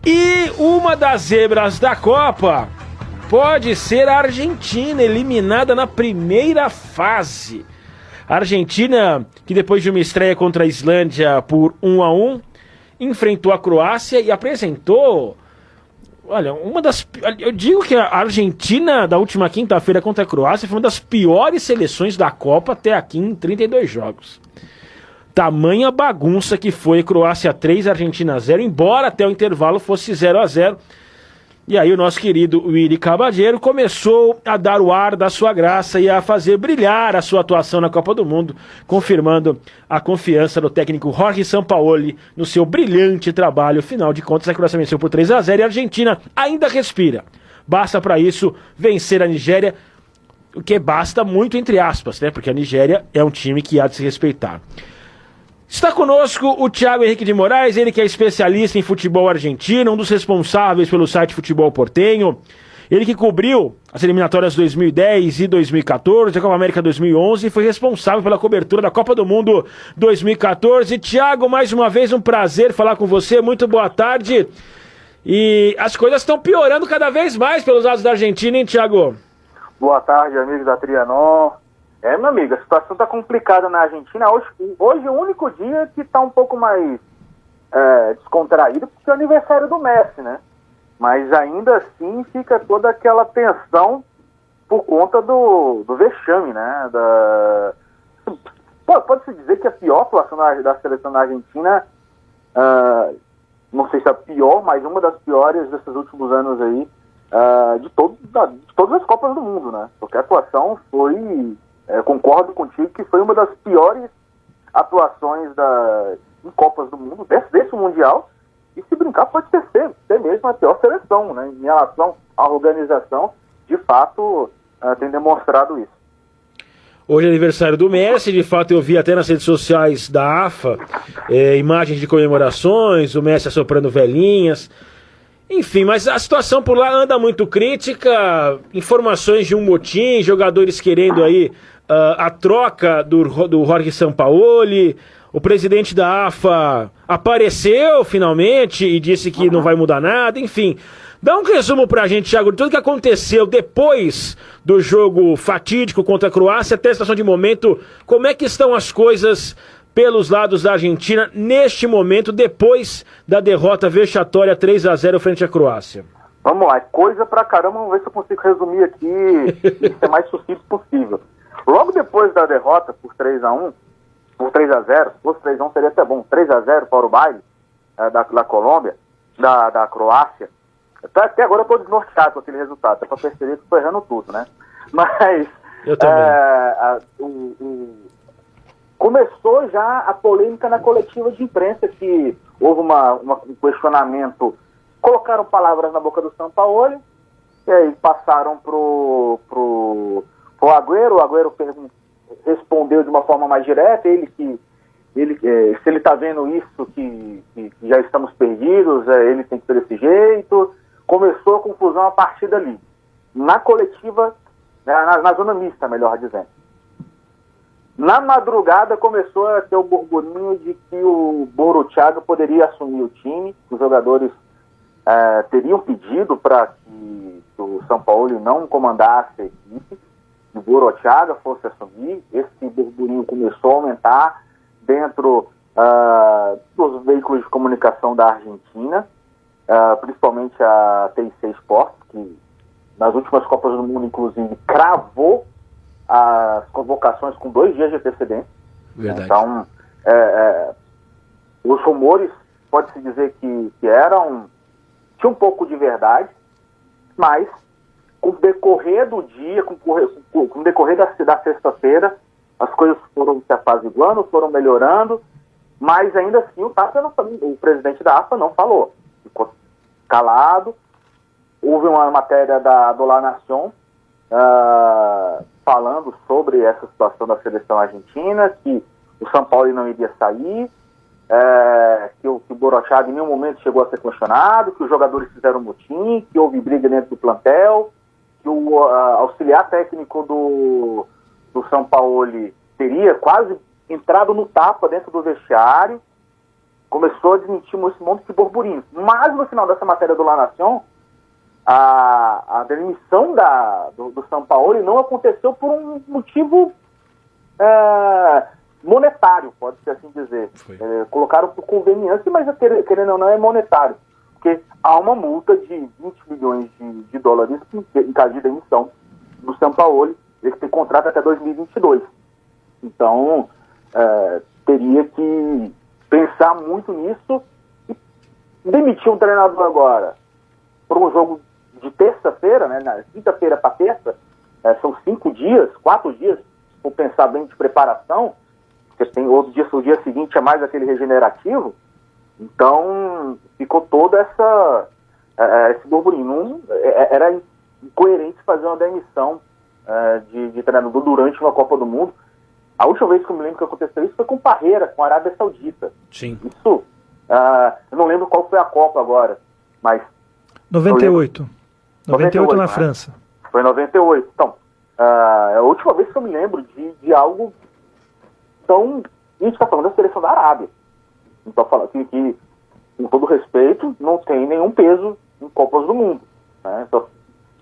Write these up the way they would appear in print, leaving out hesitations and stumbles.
E uma das zebras da Copa pode ser a Argentina, eliminada na primeira fase. A Argentina, que depois de uma estreia contra a Islândia por 1-1, enfrentou a Croácia e apresentou... Olha, eu digo que a Argentina da última quinta-feira contra a Croácia foi uma das piores seleções da Copa até aqui em 32 jogos. Tamanha bagunça que foi Croácia 3, Argentina 0, embora até o intervalo fosse 0-0. E aí o nosso querido Willy Caballero começou a dar o ar da sua graça e a fazer brilhar a sua atuação na Copa do Mundo, confirmando a confiança do técnico Jorge Sampaoli no seu brilhante trabalho. Final de contas, a Croácia venceu por 3-0 e a Argentina ainda respira. Basta para isso vencer a Nigéria, o que basta muito entre aspas, né? Porque a Nigéria é um time que há de se respeitar. Está conosco o Thiago Henrique de Moraes, ele que é especialista em futebol argentino, um dos responsáveis pelo site Futebol Portenho, ele que cobriu as eliminatórias 2010 e 2014, a Copa América 2011 e foi responsável pela cobertura da Copa do Mundo 2014. Thiago, mais uma vez um prazer falar com você, muito boa tarde. E as coisas estão piorando cada vez mais pelos lados da Argentina, hein, Thiago? Boa tarde, amigos da Trianon. Meu amigo, a situação está complicada na Argentina. Hoje é o único dia que está um pouco mais descontraído, porque é o aniversário do Messi, né? Mas ainda assim fica toda aquela tensão por conta do vexame, né? Pode-se dizer que a pior atuação da seleção na Argentina, não sei se é a pior, mas uma das piores desses últimos anos aí, de todas as Copas do Mundo, né? Porque a atuação foi... concordo contigo que foi uma das piores atuações em Copas do Mundo, desse Mundial, e se brincar pode ser mesmo a pior seleção, né? Em relação à organização, de fato, tem demonstrado isso. Hoje é aniversário do Messi, de fato eu vi até nas redes sociais da AFA, imagens de comemorações, o Messi assoprando velhinhas. Enfim, mas a situação por lá anda muito crítica, informações de um motim, jogadores querendo aí a troca do Jorge Sampaoli, o presidente da AFA apareceu finalmente e disse que não vai mudar nada, enfim. Dá um resumo pra gente, Thiago, de tudo que aconteceu depois do jogo fatídico contra a Croácia até a situação de momento, como é que estão as coisas pelos lados da Argentina neste momento, depois da derrota vexatória 3-0 frente à Croácia? Vamos lá, coisa pra caramba, vamos ver se eu consigo resumir aqui e ser mais sucinto possível. Logo depois da derrota por 3-0, se fosse 3-1 seria até bom, 3-0 para o baile da Colômbia, da Croácia. Até agora eu estou desnorteado com aquele resultado, é para perceber que estou errando tudo, né? Mas eu também. Começou já a polêmica na coletiva de imprensa, que houve um questionamento, colocaram palavras na boca do Sampaoli, e aí passaram pro Agüero, o Agüero respondeu de uma forma mais direta, se ele está vendo isso, que já estamos perdidos, ele tem que ser desse jeito. Começou a confusão a partir dali. Na coletiva, na zona mista, melhor dizendo. Na madrugada começou a ter o burburinho de que o Boruchaga poderia assumir o time, os jogadores teriam pedido para que o Sampaoli não comandasse a equipe, o Boruchaga fosse assumir. Esse burburinho começou a aumentar dentro dos veículos de comunicação da Argentina, principalmente a TIC Sports, que nas últimas Copas do Mundo, inclusive, cravou as convocações com 2 dias de antecedência. Verdade. Então, os rumores, pode-se dizer que tinha um pouco de verdade, mas com o decorrer do dia, com o decorrer da sexta-feira, as coisas foram se apaziguando, foram melhorando, mas ainda assim o presidente da AFA não falou. Ficou calado. Houve uma matéria do La Nación falando sobre essa situação da seleção argentina, que o Sampaoli não iria sair, que o Boruchaga em nenhum momento chegou a ser questionado, que os jogadores fizeram motim, que houve briga dentro do plantel, que o auxiliar técnico do Sampaoli teria quase entrado no tapa dentro do vestiário. começou a admitir esse monte de burburinhos. Mas no final dessa matéria do La Nación, a demissão do Sampaoli não aconteceu por um motivo monetário, pode-se assim dizer. Colocaram por conveniência, mas querendo ou não é monetário. Porque há uma multa de 20 milhões de dólares em caso de demissão do Sampaoli. Ele tem contrato até 2022. Então, teria que pensar muito nisso e demitir um treinador agora para um jogo de terça-feira, né, na quinta-feira para terça, são 5 dias, 4 dias, se for pensar bem de preparação, porque tem outro dia, o dia seguinte é mais aquele regenerativo, então ficou todo esse burburinho. Era incoerente fazer uma demissão de treinador durante uma Copa do Mundo. A última vez que eu me lembro que aconteceu isso foi com Parreira, com a Arábia Saudita. Sim. Isso, eu não lembro qual foi a Copa agora, mas... 98. 98 na né? França. Foi em 98. Então, é a última vez que eu me lembro de algo tão... A gente está falando da seleção da Arábia. Então, falando que, com todo respeito, não tem nenhum peso em Copas do Mundo. Né? Então,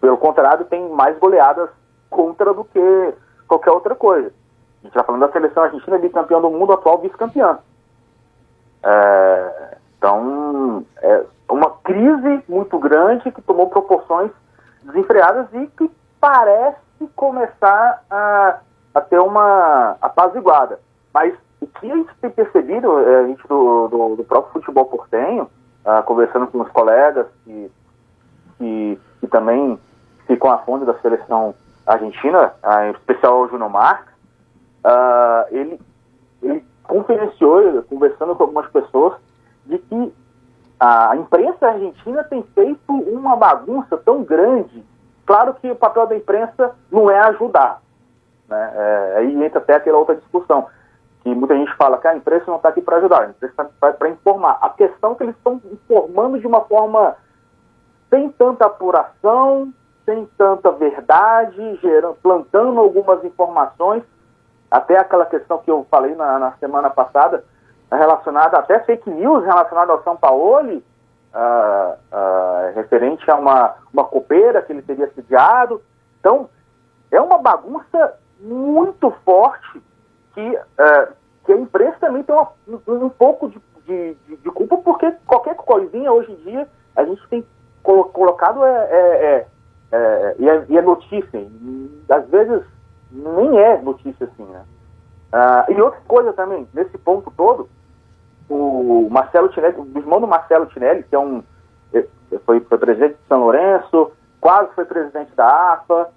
pelo contrário, tem mais goleadas contra do que qualquer outra coisa. A gente está falando da seleção argentina, bicampeã do mundo, atual vice-campeã. Então, é uma crise muito grande que tomou proporções desenfreadas e que parece começar a ter uma apaziguada. Mas o que a gente tem percebido, a gente do próprio futebol portenho, conversando com os colegas que também ficam a fundo da seleção argentina, em especial o Júnior Marques, ele conferenciou, conversando com algumas pessoas, de que a imprensa argentina tem feito uma bagunça tão grande. Claro que o papel da imprensa não é ajudar, né? Aí entra até aquela outra discussão, que muita gente fala que a imprensa não está aqui para ajudar, a imprensa está para informar. A questão é que eles estão informando de uma forma sem tanta apuração, sem tanta verdade, plantando algumas informações, até aquela questão que eu falei na semana passada, relacionada até fake news relacionada ao Sampaoli, referente a uma copeira que ele teria sediado. Então, é uma bagunça muito forte que a imprensa também tem um pouco de culpa, porque qualquer coisinha hoje em dia a gente tem colocado e é notícia. E, às vezes nem é notícia assim, né? E outra coisa também, nesse ponto todo, o Marcelo Tinelli, o irmão do Marcelo Tinelli, que foi presidente de São Lourenço, quase foi presidente da AFA,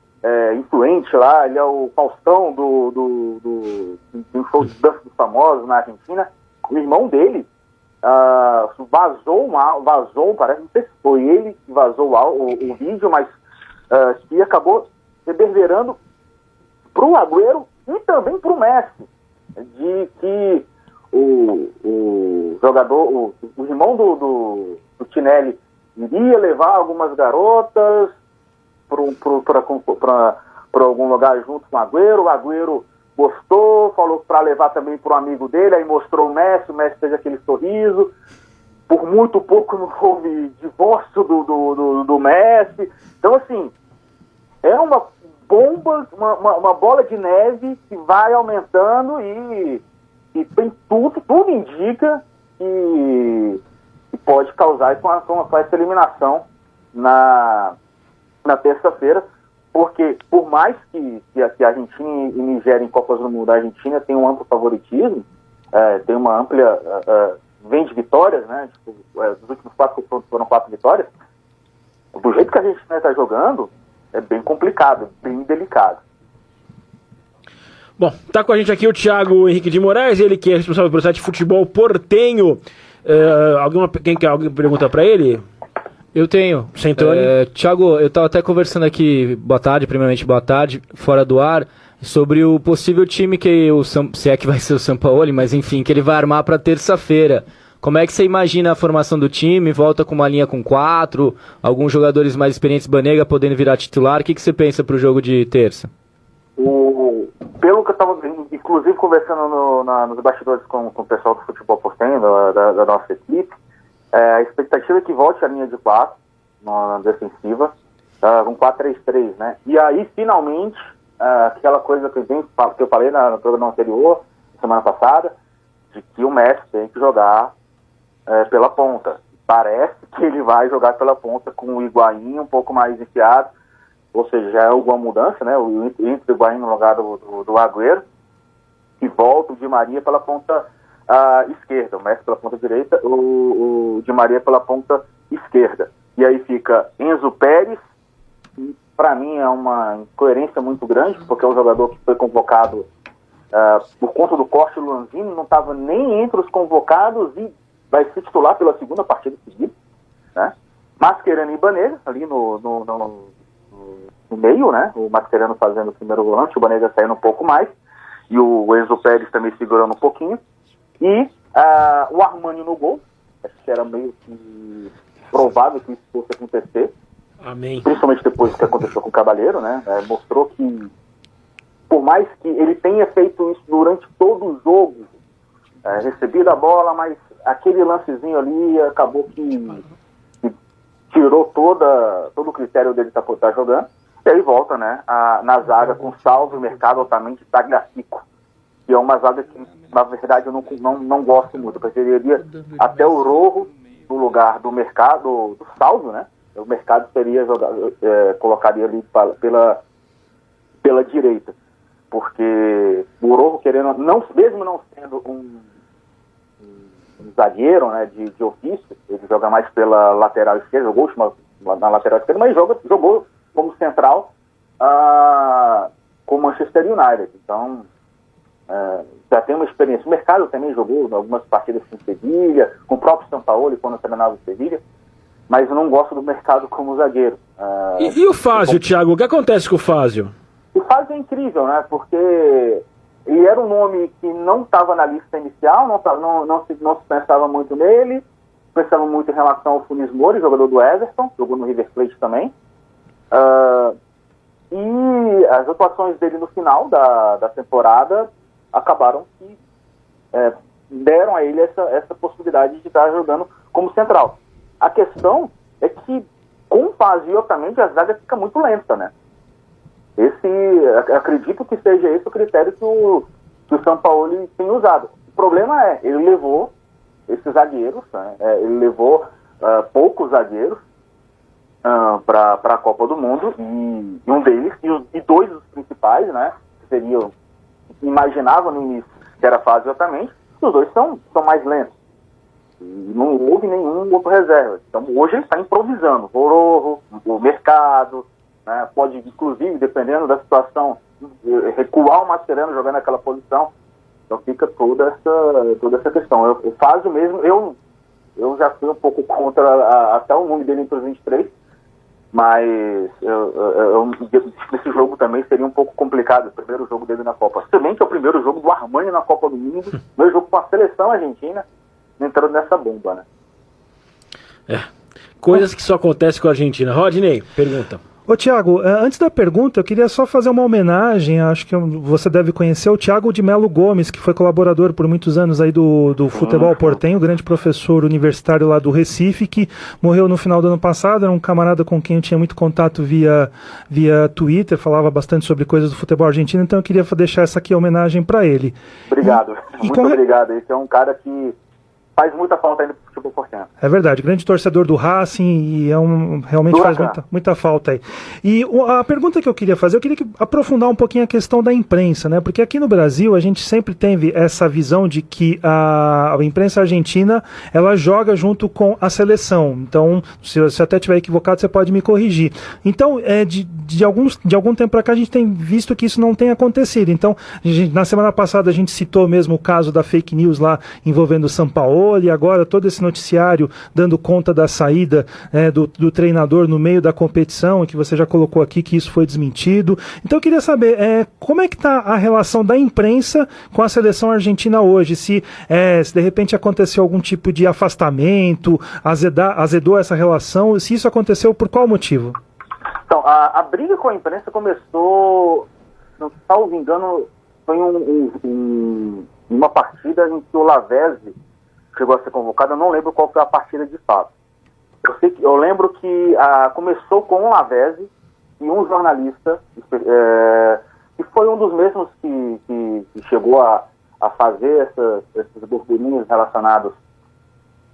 influente lá, ele é o Faustão do show de dança dos famosos na Argentina. O irmão dele vazou, parece, não sei se foi ele que vazou o vídeo, mas que acabou reverberando para o Agüero e também para o Messi, de que o jogador, o irmão do Tinelli iria levar algumas garotas para algum lugar junto com o Agüero gostou, falou para levar também para um amigo dele, aí mostrou o Messi fez aquele sorriso. Por muito pouco não houve divórcio do Messi. Então, assim, é uma bomba, uma bola de neve que vai aumentando e tem tudo indica que pode causar com essa eliminação na terça-feira, porque por mais que a Argentina e Nigéria em Copas do Mundo, a Argentina tem um amplo favoritismo, tem uma amplia, vem de vitórias, né? Tipo, dos últimos 4 confrontos foram 4 vitórias. Do jeito que a Argentina está jogando, é bem complicado, bem delicado. Bom, tá com a gente aqui o Thiago Henrique de Moraes, ele que é responsável pelo site Futebol Portenho. Alguém pergunta para ele? Eu tenho. Thiago, eu estava até conversando aqui, primeiramente boa tarde, fora do ar, sobre o possível time que se é que vai ser o Sampaoli, mas enfim, que ele vai armar para terça-feira. Como é que você imagina a formação do time? Volta com uma linha com 4, alguns jogadores mais experientes, Banega podendo virar titular. O que você pensa para o jogo de terça? Pelo que eu estava, inclusive, conversando nos bastidores com o pessoal do futebol portenho, da nossa equipe, a expectativa é que volte a linha de 4 na defensiva, com 4-3-3, né? E aí, finalmente, aquela coisa que eu falei no programa anterior, semana passada, de que o Messi tem que jogar pela ponta. Parece que ele vai jogar pela ponta com o Higuaín um pouco mais enfiado, ou seja, já é alguma mudança, né? Entre o Higuaín no lugar do Agüero, e volta o Di Maria pela ponta esquerda, o Messi pela ponta direita, o Di Maria pela ponta esquerda. E aí fica Enzo Pérez, que para mim é uma incoerência muito grande, porque é um jogador que foi convocado por conta do corte do Lanzini, não estava nem entre os convocados e vai se titular pela segunda partida seguida, né? Mascherano e Banega ali no meio, né? O Mascherano fazendo o primeiro volante, o Banega saindo um pouco mais, e o Enzo Pérez também segurando um pouquinho, e o Armani no gol. Acho que era meio que provável que isso fosse acontecer. Amém. Principalmente depois do que aconteceu com o Caballero, né? Mostrou que, por mais que ele tenha feito isso durante todo o jogo, recebido a bola, mas aquele lancezinho ali acabou que tirou todo o critério dele estar jogando. E aí volta, né, na zaga com Salvo e Mercado altamente Tagliafico, que é uma zaga que, na verdade, eu não gosto muito. Eu preferiria até o Rojo no lugar do Mercado, do Salvo, né? O Mercado seria colocaria ali pela direita, porque o Rojo, querendo, mesmo não sendo um zagueiro, né, de ofício, ele joga mais pela lateral esquerda, jogou na lateral esquerda, mas jogou como central com o Manchester United. Então, já tem uma experiência. O Mercado também jogou em algumas partidas com o Sevilha, com o próprio Sampaoli, quando treinava o Sevilha, mas eu não gosto do Mercado como zagueiro. E o Fázio, Thiago? O que acontece com o Fázio? O Fázio é incrível, né? Porque ele era um nome que não estava na lista inicial, não se pensava muito nele, pensava muito em relação ao Funes Mori, jogador do Everton, jogou no River Plate também. E as atuações dele no final da temporada acabaram que deram a ele essa possibilidade de estar jogando como central. A questão é que, com o Fázio, obviamente, a zaga fica muito lenta, né? Acredito que seja esse o critério que o Sampaoli tem usado. O problema é, ele levou esses zagueiros, né? Ele levou poucos zagueiros para a Copa do Mundo, e um deles, e dois dos principais, né? Que seriam, imaginava no início que era Fázio exatamente, os dois são mais lentos. E não houve nenhum outro reserva. Então hoje ele está improvisando. O Mercado, né, pode, inclusive, dependendo da situação, recuar o Mascherano jogando naquela posição. Então fica toda essa questão. Eu faço mesmo, eu já fui um pouco contra até o nome dele entre os 23, mas esse jogo também seria um pouco complicado, o primeiro jogo dele na Copa. Também que é o primeiro jogo do Armani na Copa do Mundo, meu jogo com a seleção argentina, entrando nessa bomba, né? Coisas que só acontecem com a Argentina. Rodney, pergunta. Ô Thiago, antes da pergunta, eu queria só fazer uma homenagem, acho que você deve conhecer o Thiago de Melo Gomes, que foi colaborador por muitos anos aí do futebol portenho, grande professor universitário lá do Recife, que morreu no final do ano passado, era um camarada com quem eu tinha muito contato via Twitter, falava bastante sobre coisas do futebol argentino, então eu queria deixar essa aqui homenagem para ele. Obrigado, muito obrigado, esse é um cara que faz muita falta ainda pro futebol portenho. É verdade, grande torcedor do Racing e realmente faz muita falta aí. E a pergunta que eu queria fazer, eu queria aprofundar um pouquinho a questão da imprensa, né? Porque aqui no Brasil a gente sempre teve essa visão de que a imprensa argentina, ela joga junto com a seleção. Então, se eu até estiver equivocado, você pode me corrigir. Então, de algum tempo para cá a gente tem visto que isso não tem acontecido. Então, na semana passada a gente citou mesmo o caso da fake news lá envolvendo o Sampaoli, e agora todo esse noticiário dando conta da saída do treinador no meio da competição, que você já colocou aqui que isso foi desmentido. Então eu queria saber como é que está a relação da imprensa com a seleção argentina hoje, se de repente aconteceu algum tipo de afastamento, azedou essa relação, se isso aconteceu, por qual motivo? Então, a briga com a imprensa começou salvo engano, foi uma partida em que o Lavezzi chegou a ser convocado. Eu não lembro qual foi a partida de fato. Eu lembro que começou com o Lavezzi e um jornalista, que foi um dos mesmos que chegou a fazer esses burburinhos relacionados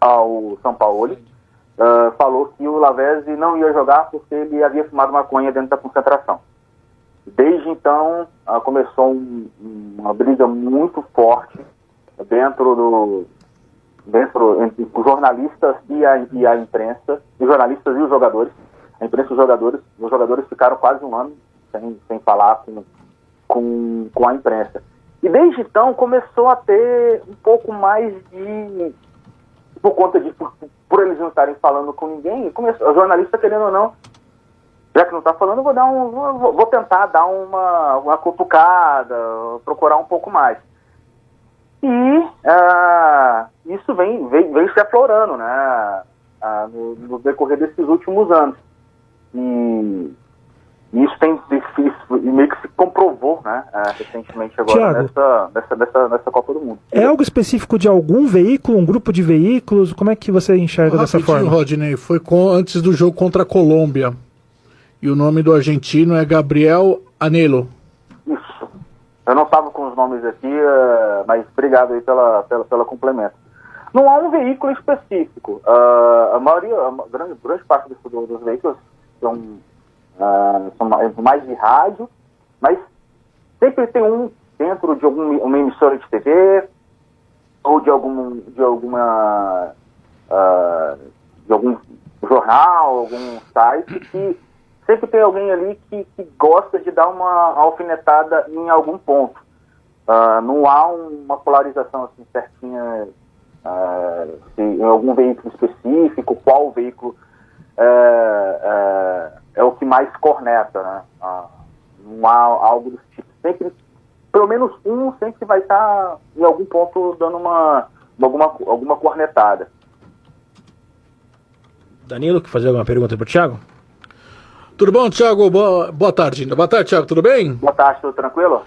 ao São Paulo. Falou que o Lavezzi não ia jogar porque ele havia fumado maconha dentro da concentração. Desde então, começou uma briga muito forte entre os jornalistas e a imprensa, os jornalistas e os jogadores. A imprensa e os jogadores ficaram quase um ano sem falar com a imprensa. E desde então começou a ter um pouco mais de... Por conta de... Por eles não estarem falando com ninguém, o jornalista, querendo ou não, já que não está falando, vou tentar dar uma cutucada, procurar um pouco mais. E isso vem se aflorando, né, no decorrer desses últimos anos. E isso meio que se comprovou, né, recentemente agora, nessa Copa do Mundo. É algo específico de algum veículo, um grupo de veículos? Como é que você enxerga dessa forma? Rodney, foi antes do jogo contra a Colômbia. E o nome do argentino é Gabriel Anello. Isso. Eu não estava com os nomes aqui, mas obrigado aí pela complemento. Não há um veículo específico. Grande parte dos veículos são mais de rádio, mas sempre tem um dentro de uma emissora de TV ou de algum jornal, algum site, que sempre tem alguém ali que gosta de dar uma alfinetada em algum ponto. Não há uma polarização assim certinha em algum veículo específico, qual veículo é o que mais corneta, né? Não há algo desse tipo. Sempre, pelo menos um sempre vai estar em algum ponto dando alguma cornetada. Danilo, quer fazer alguma pergunta para o Thiago? Tudo bom, Thiago? Boa tarde ainda. Boa tarde, Thiago, tudo bem? Boa tarde, tudo tranquilo?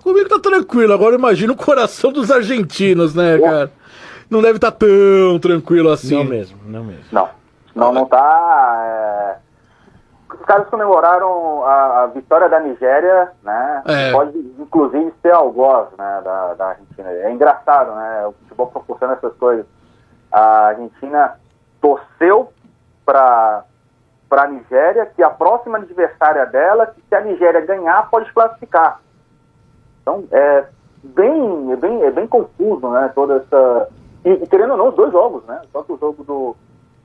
Comigo tá tranquilo. Agora imagina o coração dos argentinos, né, cara? Não deve estar tão tranquilo assim. Não mesmo. Não tá. Os caras comemoraram a vitória da Nigéria, né? Pode, inclusive, ser algoz, né, da Argentina. É engraçado, né? O futebol proporciona essas coisas. A Argentina torceu para a Nigéria, que a próxima adversária dela, que se a Nigéria ganhar, pode classificar. Então, é bem confuso, né? Toda essa... E querendo ou não, os dois jogos, né? Tanto o jogo do...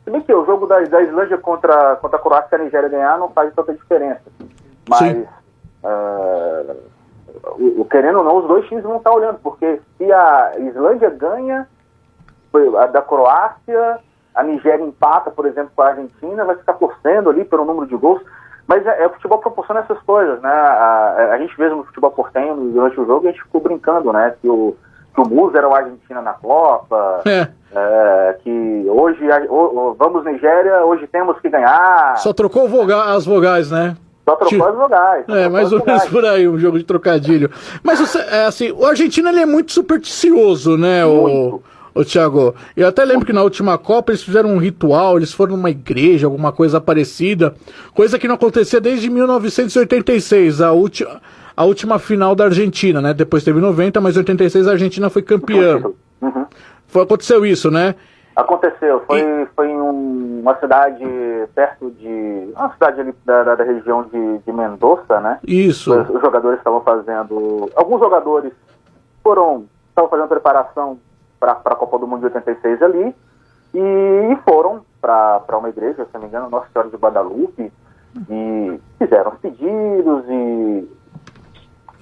Se bem que o jogo da Islândia contra a Croácia, se a Nigéria ganhar, não faz tanta diferença. Mas, querendo ou não, os dois times vão estar olhando, porque se a Islândia ganha a da Croácia, a Nigéria empata, por exemplo, com a Argentina, vai ficar torcendo ali pelo número de gols. Mas o futebol proporciona essas coisas, né? A gente mesmo no futebol portenho, durante o jogo, a gente ficou brincando, né? Que o Musa era o Argentina na Copa, que hoje, vamos Nigéria, hoje temos que ganhar. Só trocou as vogais, né? Só trocou as vogais. Mais ou menos por aí, um jogo de trocadilho. Mas, assim, o argentino ele é muito supersticioso, né? Ô, Thiago, eu até lembro que na última Copa eles fizeram um ritual, eles foram numa igreja, alguma coisa parecida, coisa que não acontecia desde 1986, a última final da Argentina, né? Depois teve 90, mas em 86 a Argentina foi campeã. Uhum. Aconteceu isso, né? Aconteceu, foi em uma cidade perto de... uma cidade ali da região de Mendoza, né? Isso. Os jogadores estavam fazendo... Alguns jogadores estavam fazendo preparação para a Copa do Mundo de 86 ali, e foram para uma igreja, se não me engano, Nossa Senhora de Guadalupe, e fizeram os pedidos e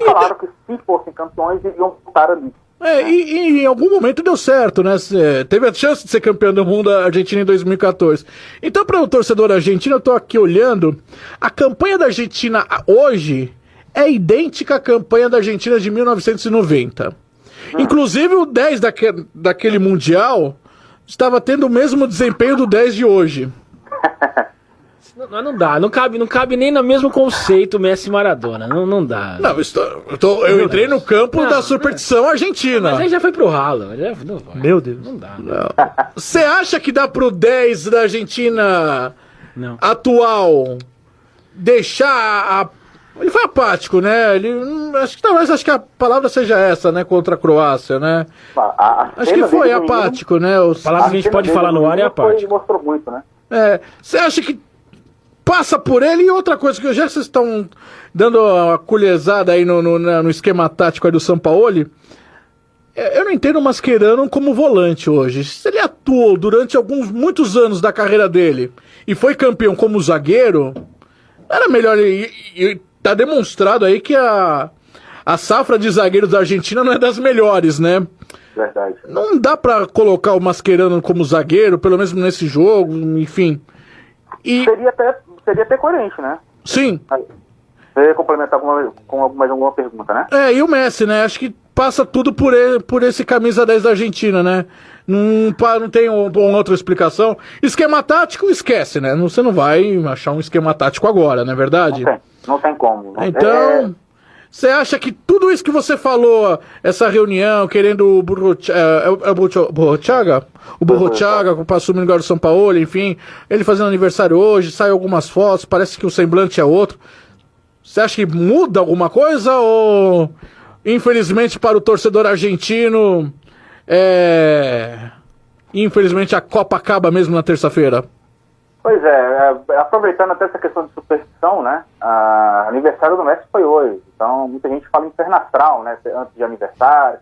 falaram que se fossem campeões iriam estar ali. E em algum momento deu certo, né? Teve a chance de ser campeão do mundo da Argentina em 2014. Então, para o torcedor argentino, eu estou aqui olhando, a campanha da Argentina hoje é idêntica à campanha da Argentina de 1990. Inclusive o 10 daquele Mundial estava tendo o mesmo desempenho do 10 de hoje. Não dá, não cabe nem no mesmo conceito Messi e Maradona, não dá. Não, eu entrei no campo da superstição argentina. Mas aí já foi pro ralo. Meu Deus. Não dá. Você acha que dá pro 10 da Argentina atual deixar Ele foi apático, né? Acho que a palavra seja essa, né? Contra a Croácia, né? Acho que foi apático, né? A palavra que a gente pode falar no ar é apático. Mostrou muito, né? Você acha que passa por ele? E outra coisa, que já vocês estão dando uma colherzada aí no esquema tático aí do Sampaoli, eu não entendo o Mascherano como volante hoje. Se ele atuou durante muitos anos da carreira dele e foi campeão como zagueiro, era melhor. E tá demonstrado aí que a safra de zagueiros da Argentina não é das melhores, né? Verdade. Não dá pra colocar o Mascherano como zagueiro, pelo menos nesse jogo, enfim. Seria até coerente, né? Sim. Você ia complementar com mais alguma pergunta, né? E o Messi, né? Acho que passa tudo por esse camisa 10 da Argentina, né? Não tem uma outra explicação. Esquema tático, esquece, né? Você não vai achar um esquema tático agora, não é verdade? Não tem como. Então, você acha que tudo isso que você falou, essa reunião, querendo o Burruchaga? O Burruchaga para assumir o lugar do Sampaoli, enfim, ele fazendo aniversário hoje, sai algumas fotos, parece que o semblante é outro. Você acha que muda alguma coisa ou, infelizmente para o torcedor argentino, infelizmente a Copa acaba mesmo na terça-feira? Pois aproveitando até essa questão de superstição, né? Aniversário do Messi foi hoje, então muita gente fala inferno astral, né? Antes de aniversário.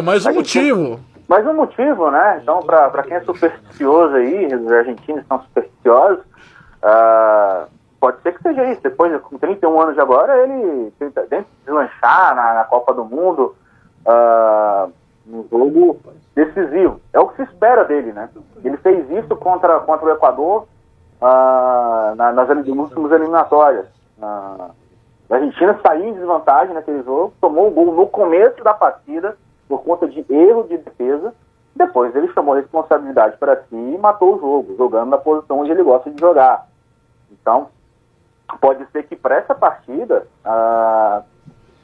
Mais um motivo. Mais um motivo, né? Então, para quem é supersticioso aí, os argentinos são supersticiosos, pode ser que seja isso. Depois, com 31 anos de agora, ele tenta deslanchar na Copa do Mundo, num jogo decisivo. É o que se espera dele, né? Ele fez isso contra o Equador nas últimas eliminatórias. A Argentina saiu em desvantagem naquele jogo, tomou um gol no começo da partida por conta de erro de defesa. Depois ele chamou a responsabilidade para si e matou o jogo, jogando na posição onde ele gosta de jogar. Então, pode ser que para essa partida,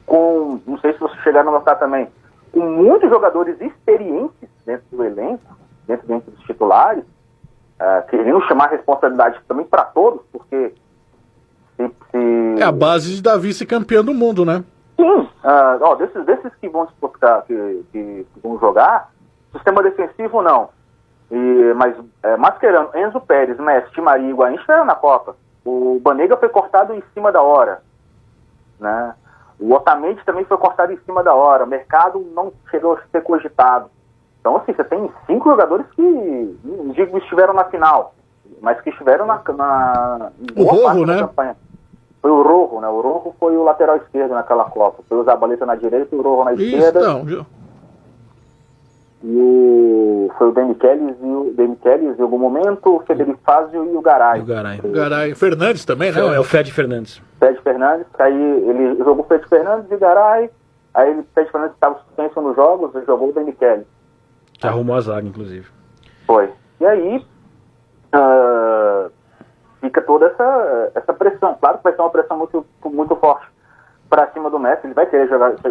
não sei se vocês chegaram a notar também, com muitos jogadores experientes dentro do elenco, dentro dos titulares, querendo chamar a responsabilidade também para todos, porque é a base da vice-campeã do mundo, né? Sim, desses que vão disputar, que vão jogar, sistema defensivo não. Mas Mascherano, Enzo Pérez, Messi, Di Maria e Higuaín estiveram na Copa. O Banega foi cortado em cima da hora, né? O Otamendi também foi cortado em cima da hora. O mercado não chegou a ser cogitado. Então, assim, você tem 5 jogadores que, não digo estiveram na final, mas que estiveram na o Rojo, né? Campanha. Foi o Rojo, né? O Rojo foi o lateral esquerdo naquela Copa. Foi o Zabaleta na direita e o Rojo na esquerda. Foi o Demichelis em algum momento, o Federico Fazio e o Garay. O Garay. Fernandes também, né? É o Fred Fernandes. Fred Fernandes, aí ele jogou o Fred Fernandes e o Garay, aí o Fred Fernandes estava suspenso nos jogos, ele jogou o Demichelis. Que arrumou a zaga, inclusive. Foi. E aí fica toda essa pressão. Claro que vai ser uma pressão muito, muito forte para cima do Messi. Ele vai querer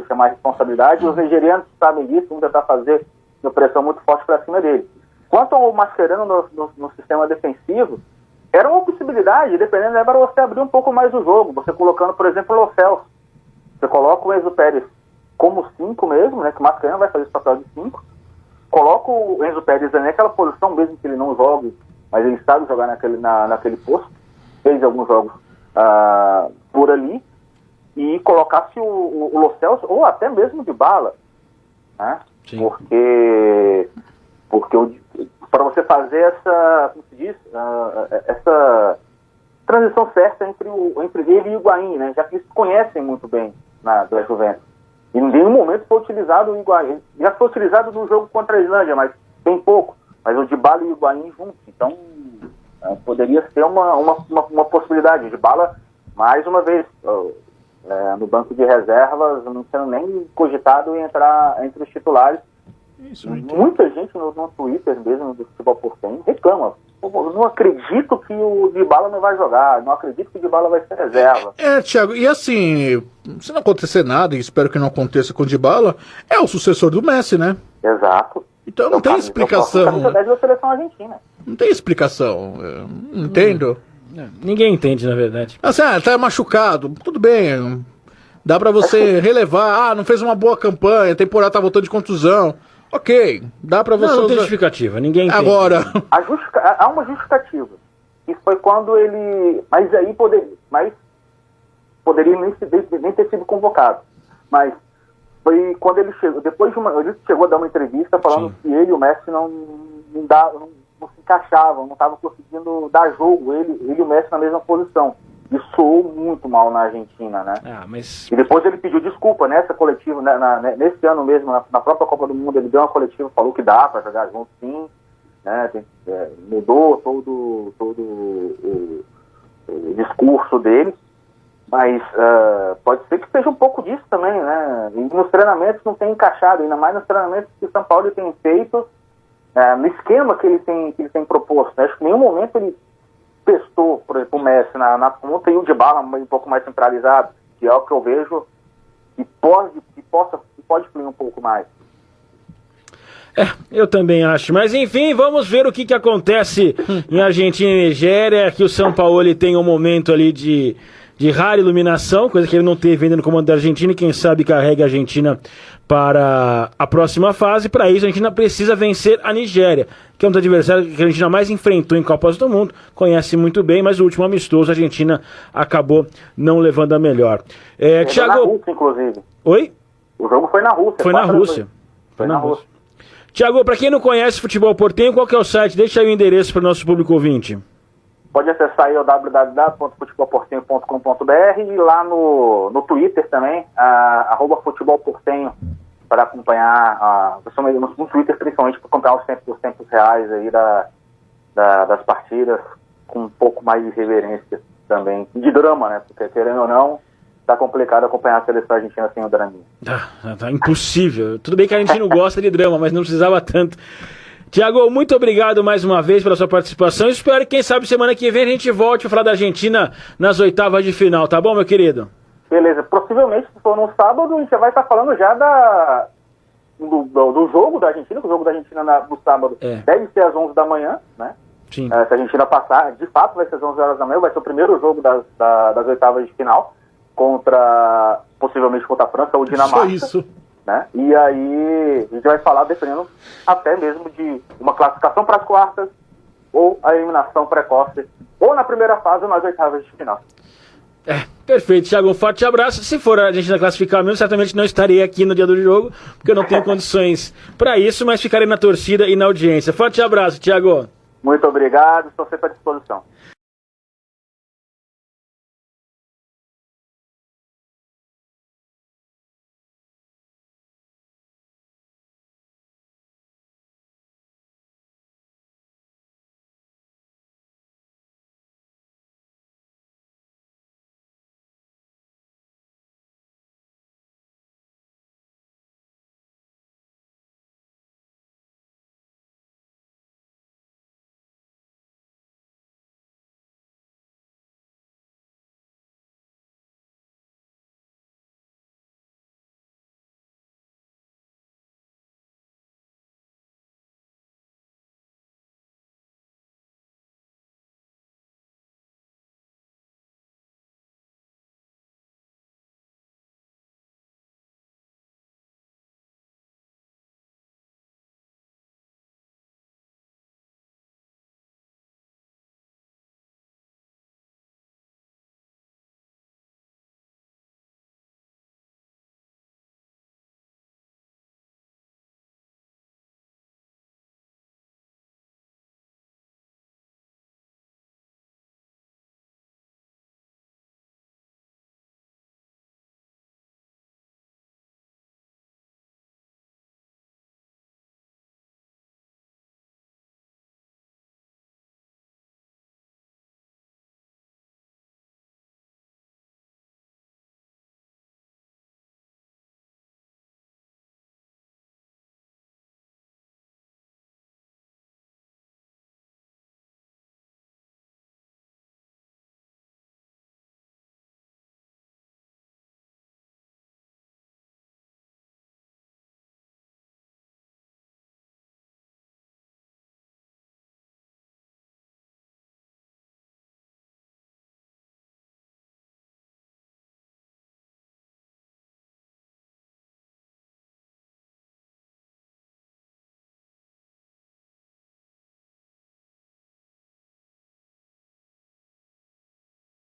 chamar a responsabilidade. Os nigerianos sabem disso, vão tentar fazer uma pressão muito forte para cima dele. Quanto ao Mascherano no sistema defensivo, era uma possibilidade, dependendo, para você abrir um pouco mais o jogo. Você colocando, por exemplo, o Lo Celso. Você coloca o Enzo Pérez como 5 mesmo, né? Que o Mascherano vai fazer esse papel de 5. Coloca o Enzo Pérez naquela posição, mesmo que ele não jogue, mas ele sabe jogar naquele posto. Fez alguns jogos por ali. E colocasse o Lo Celso, ou até mesmo o Dybala, né? Sim. Porque para você fazer essa transição certa entre ele e o Higuaín, né? Já que eles se conhecem muito bem da Juventus. E em nenhum momento foi utilizado o Higuaín. Já foi utilizado no jogo contra a Islândia, mas bem pouco. Mas o Dybala e o Higuaín juntos. Então, poderia ser uma possibilidade. O Dybala, mais uma vez, no banco de reservas, não sendo nem cogitado em entrar entre os titulares. Muita gente no Twitter mesmo, do Futebol por 100, reclama. não acredito que o Dybala não vai jogar, não acredito que o Dybala vai ser reserva. Thiago, e assim, se não acontecer nada, e espero que não aconteça com o Dybala, é o sucessor do Messi, né? Exato. Então não tem explicação. Da seleção argentina. Não tem explicação, não entendo. Ninguém entende, na verdade. Assim, tá machucado, tudo bem, dá pra você relevar, não fez uma boa campanha, a temporada tá voltando de contusão. Ok, dá pra você... Não tem justificativa, ninguém entende. Agora... Há uma justificativa. Isso foi quando ele... Mas aí poderia nem ter sido convocado. Mas foi quando ele chegou... Ele chegou a dar uma entrevista falando que ele e o Messi não se encaixavam, não estavam conseguindo dar jogo, ele e o Messi na mesma posição. Isso soou muito mal na Argentina, né? E depois ele pediu desculpa nessa coletiva, nesse ano mesmo, na própria Copa do Mundo, ele deu uma coletiva, falou que dá para jogar junto, sim, né? Mudou todo o discurso dele, mas pode ser que seja um pouco disso também, né? E nos treinamentos não tem encaixado, ainda mais nos treinamentos que o São Paulo tem feito, no esquema que ele tem proposto, né? Acho que em nenhum momento ele testou, por exemplo, o Messi na ponta e o Dybala um pouco mais centralizado, que é o que eu vejo que pode fluir um pouco mais. Eu também acho, mas enfim, vamos ver o que acontece em Argentina e Nigéria, que o Sampaoli tem um momento ali de rara iluminação, coisa que ele não teve ainda no comando da Argentina, e quem sabe carrega a Argentina para a próxima fase. Para isso a Argentina precisa vencer a Nigéria, que é um dos adversários que a Argentina mais enfrentou em Copas do Mundo, conhece muito bem, mas o último amistoso a Argentina acabou não levando a melhor. Thiago... na Rússia, inclusive. Oi? O jogo foi na Rússia. Foi na Rússia. Foi na Rússia. Thiago, para quem não conhece futebol portenho, qual que é o site? Deixa aí o endereço para o nosso público ouvinte. Pode acessar aí o www.futebolportenho.com.br e lá no Twitter também, @futebolportenho, para acompanhar, no Twitter principalmente, para acompanhar os tempos reais aí das partidas, com um pouco mais de reverência também, de drama, né? Porque querendo ou não, tá complicado acompanhar a seleção argentina sem o draminha. Tá impossível. Tudo bem que a gente não gosta de drama, mas não precisava tanto. Thiago, muito obrigado mais uma vez pela sua participação. Espero que, quem sabe, semana que vem a gente volte a falar da Argentina nas oitavas de final, tá bom, meu querido? Beleza. Possivelmente, se for no sábado, a gente já vai estar falando já do jogo da Argentina, que o jogo da Argentina no sábado deve ser às 11 da manhã, né? Sim. Se a Argentina passar, de fato vai ser às 11 horas da manhã, vai ser o primeiro jogo das oitavas de final, possivelmente contra a França ou Dinamarca. Só isso. Né? E aí a gente vai falar dependendo até mesmo de uma classificação para as quartas ou a eliminação precoce, ou na primeira fase ou nas oitavas de final. Perfeito, Thiago, um forte abraço. Se for a Argentina classificar mesmo, certamente não estarei aqui no dia do jogo, porque eu não tenho condições para isso, mas ficarei na torcida e na audiência. Forte abraço, Thiago. Muito obrigado, estou sempre à disposição.